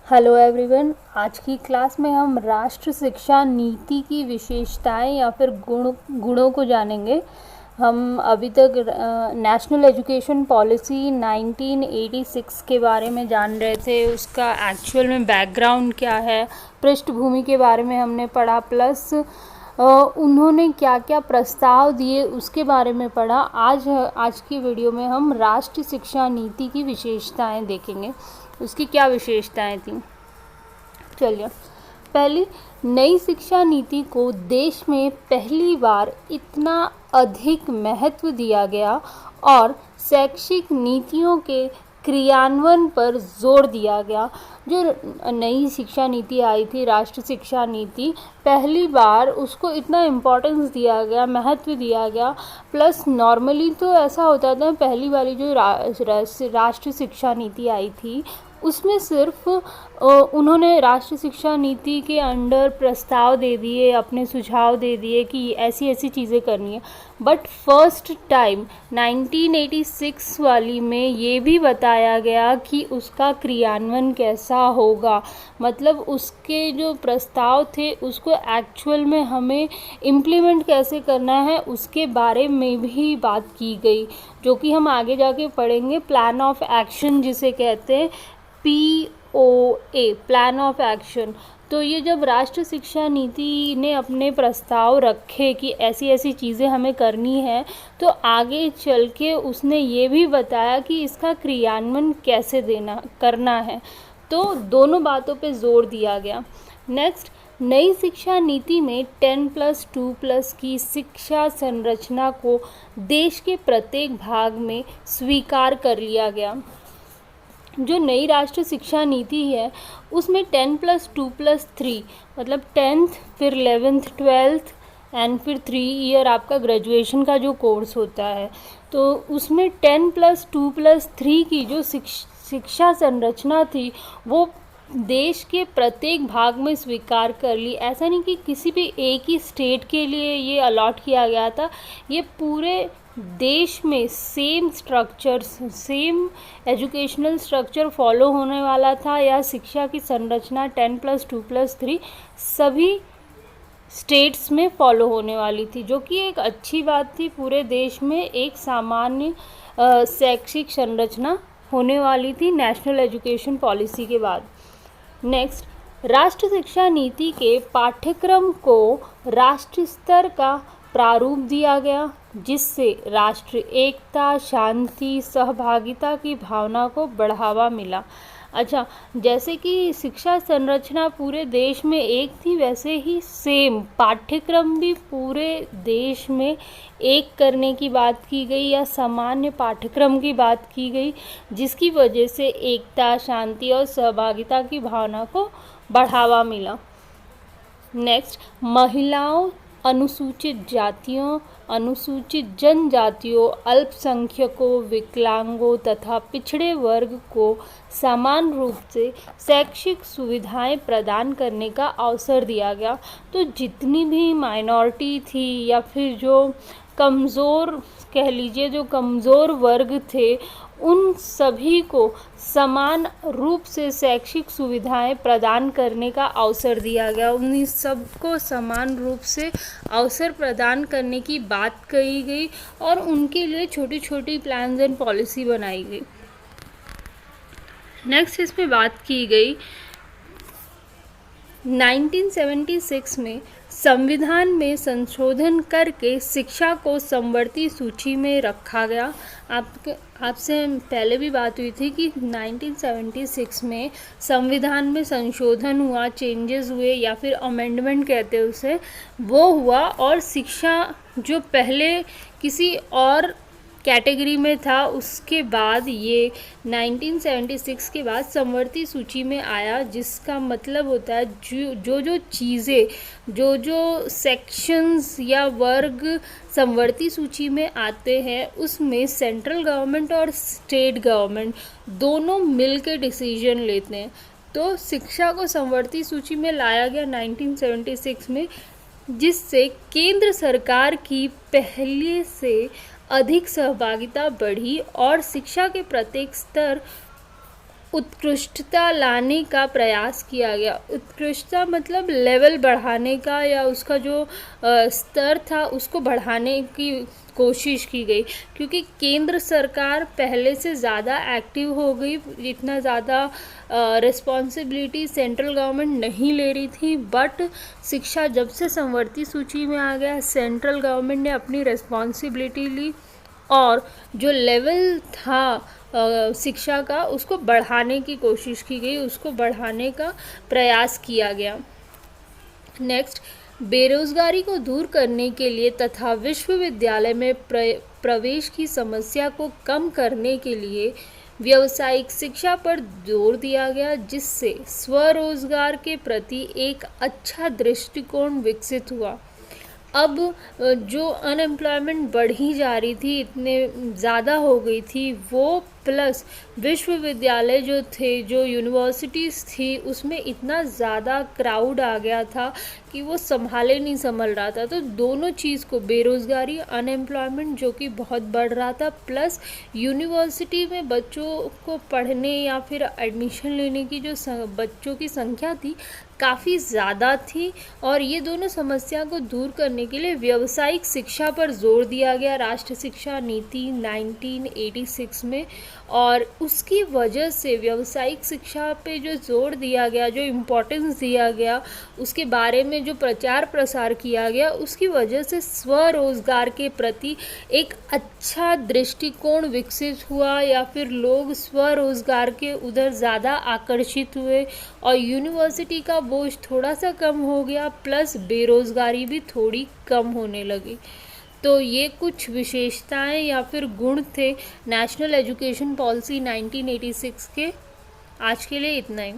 Hello everyone. आज की class में हम राष्ट्र शिक्षा नीति की विशेषताएं या फिर गुणों को जानेंगे। हम अभी तक नेशनल एजुकेशन पॉलिसी 1986 के बारे में जान रहे थे, उसका एक्चुअल में बैकग्राउंड क्या है, पृष्ठभूमि के बारे में हमने पढ़ा, प्लस उन्होंने क्या क्या प्रस्ताव दिए उसके बारे में पढ़ा। आज की वीडियो में हम राष्ट्रीय शिक्षा नीति की विशेषताएं देखेंगे, उसकी क्या विशेषताएं थी। चलिए, पहली, नई शिक्षा नीति को देश में पहली बार इतना अधिक महत्व दिया गया और शैक्षिक नीतियों के क्रियान्वयन पर जोर दिया गया। जो नई शिक्षा नीति आई थी, राष्ट्रीय शिक्षा नीति, पहली बार उसको इतना इम्पोर्टेंस दिया गया, महत्व दिया गया। प्लस नॉर्मली तो ऐसा होता था, पहली वाली जो राष्ट्रीय शिक्षा नीति आई थी उसमें सिर्फ उन्होंने राष्ट्रीय शिक्षा नीति के अंडर प्रस्ताव दे दिए, अपने सुझाव दे दिए कि ऐसी ऐसी चीज़ें करनी है। बट फर्स्ट टाइम 1986 वाली में ये भी बताया गया कि उसका क्रियान्वयन कैसा होगा, मतलब उसके जो प्रस्ताव थे उसको एक्चुअल में हमें इम्प्लीमेंट कैसे करना है उसके बारे में भी बात की गई, जो कि हम आगे जाके पढ़ेंगे। प्लान ऑफ एक्शन जिसे कहते हैं, POA, प्लान ऑफ एक्शन। तो ये जब राष्ट्रीय शिक्षा नीति ने अपने प्रस्ताव रखे कि ऐसी ऐसी चीज़ें हमें करनी है, तो आगे चल के उसने ये भी बताया कि इसका क्रियान्वयन कैसे करना है। तो दोनों बातों पे जोर दिया गया। नेक्स्ट, नई शिक्षा नीति में 10+2+ की शिक्षा संरचना को देश के प्रत्येक भाग में स्वीकार कर लिया गया। जो नई राष्ट्रीय शिक्षा नीति है उसमें 10+2+3 मतलब 10th, फिर 11th, 12th एंड फिर 3 ईयर आपका ग्रेजुएशन का जो कोर्स होता है, तो उसमें 10+2+3 की जो शिक्षा संरचना थी वो देश के प्रत्येक भाग में स्वीकार कर ली। ऐसा नहीं कि किसी भी एक ही स्टेट के लिए ये अलॉट किया गया था, ये पूरे देश में same structure, same educational structure follow होने वाला था, या शिक्षा की संरचना 10+2+3 सभी स्टेट्स में फॉलो होने वाली थी, जो कि एक अच्छी बात थी। पूरे देश में एक सामान्य शैक्षिक संरचना होने वाली थी नेशनल एजुकेशन पॉलिसी के बाद। नेक्स्ट, राष्ट्रीय शिक्षा नीति के पाठ्यक्रम को राष्ट्रीय स्तर का प्रारूप दिया गया, जिससे राष्ट्रीय एकता, शांति, सहभागिता की भावना को बढ़ावा मिला। अच्छा, जैसे कि शिक्षा संरचना पूरे देश में एक थी, वैसे ही सेम पाठ्यक्रम भी पूरे देश में एक करने की बात की गई, या सामान्य पाठ्यक्रम की बात की गई, जिसकी वजह से एकता, शांति और सहभागिता की भावना को बढ़ावा मिला। नेक्स्ट, महिलाओं, अनुसूचित जातियों, अनुसूचित जनजातियों, अल्पसंख्यकों, विकलांगों तथा पिछड़े वर्ग को समान रूप से शैक्षिक सुविधाएं प्रदान करने का अवसर दिया गया। तो जितनी भी माइनॉरिटी थी या फिर जो कमज़ोर कह लीजिए, जो कमज़ोर वर्ग थे, उन सभी को समान रूप से शैक्षिक सुविधाएं प्रदान करने का अवसर दिया गया। उन्हीं सबको समान रूप से अवसर प्रदान करने की बात कही गई और उनके लिए छोटी छोटी प्लान्स एंड पॉलिसी बनाई गई। नेक्स्ट, इसमें बात की गई 1976 में संविधान में संशोधन करके शिक्षा को समवर्ती सूची में रखा गया। आपसे पहले भी बात हुई थी कि 1976 में संविधान में संशोधन हुआ, चेंजेस हुए या फिर अमेंडमेंट कहते हैं उसे, वो हुआ, और शिक्षा जो पहले किसी और कैटेगरी में था उसके बाद ये 1976 के बाद समवर्ती सूची में आया, जिसका मतलब होता है जो चीज़ें, जो सेक्शंस या वर्ग समवर्ती सूची में आते हैं उसमें सेंट्रल गवर्नमेंट और स्टेट गवर्नमेंट दोनों मिल के डिसीजन लेते हैं। तो शिक्षा को समवर्ती सूची में लाया गया 1976 में, जिससे केंद्र सरकार की पहले से अधिक सहभागिता बढ़ी और शिक्षा के प्रत्येक स्तर उत्कृष्टता लाने का प्रयास किया गया। उत्कृष्टता मतलब लेवल बढ़ाने का या उसका जो स्तर था उसको बढ़ाने की कोशिश की गई, क्योंकि केंद्र सरकार पहले से ज़्यादा एक्टिव हो गई, इतना ज़्यादा रिस्पॉन्सिबिलिटी सेंट्रल गवर्नमेंट नहीं ले रही थी। बट शिक्षा जब से समवर्ती सूची में आ गया, सेंट्रल गवर्नमेंट ने अपनी रिस्पॉन्सिबिलिटी ली और जो लेवल था शिक्षा का उसको बढ़ाने की कोशिश की गई, उसको बढ़ाने का प्रयास किया गया। नेक्स्ट, बेरोजगारी को दूर करने के लिए तथा विश्वविद्यालय में प्रवेश की समस्या को कम करने के लिए व्यावसायिक शिक्षा पर जोर दिया गया, जिससे स्वरोजगार के प्रति एक अच्छा दृष्टिकोण विकसित हुआ। अब जो अनएम्प्लॉयमेंट बढ़ी जा रही थी, इतने ज़्यादा हो गई थी वो, प्लस विश्वविद्यालय जो थे, जो यूनिवर्सिटीज़ थी, उसमें इतना ज़्यादा क्राउड आ गया था कि वो संभाले नहीं संभल रहा था। तो दोनों चीज़ को, बेरोज़गारी, अनएम्प्लॉयमेंट जो कि बहुत बढ़ रहा था, प्लस यूनिवर्सिटी में बच्चों को पढ़ने या फिर एडमिशन लेने की जो बच्चों की संख्या थी काफ़ी ज़्यादा थी, और ये दोनों समस्या को दूर करने के लिए व्यावसायिक शिक्षा पर जोर दिया गया राष्ट्रीय शिक्षा नीति 1986 में। और उसकी वजह से व्यावसायिक शिक्षा पे जो जोर दिया गया, जो इम्पोर्टेंस दिया गया, उसके बारे में जो प्रचार प्रसार किया गया, उसकी वजह से स्वरोजगार के प्रति एक अच्छा दृष्टिकोण विकसित हुआ, या फिर लोग स्वरोजगार के उधर ज़्यादा आकर्षित हुए और यूनिवर्सिटी का बोझ थोड़ा सा कम हो गया, प्लस बेरोज़गारी भी थोड़ी कम होने लगी। तो ये कुछ विशेषताएं या फिर गुण थे नेशनल एजुकेशन पॉलिसी 1986 के। आज के लिए इतना ही।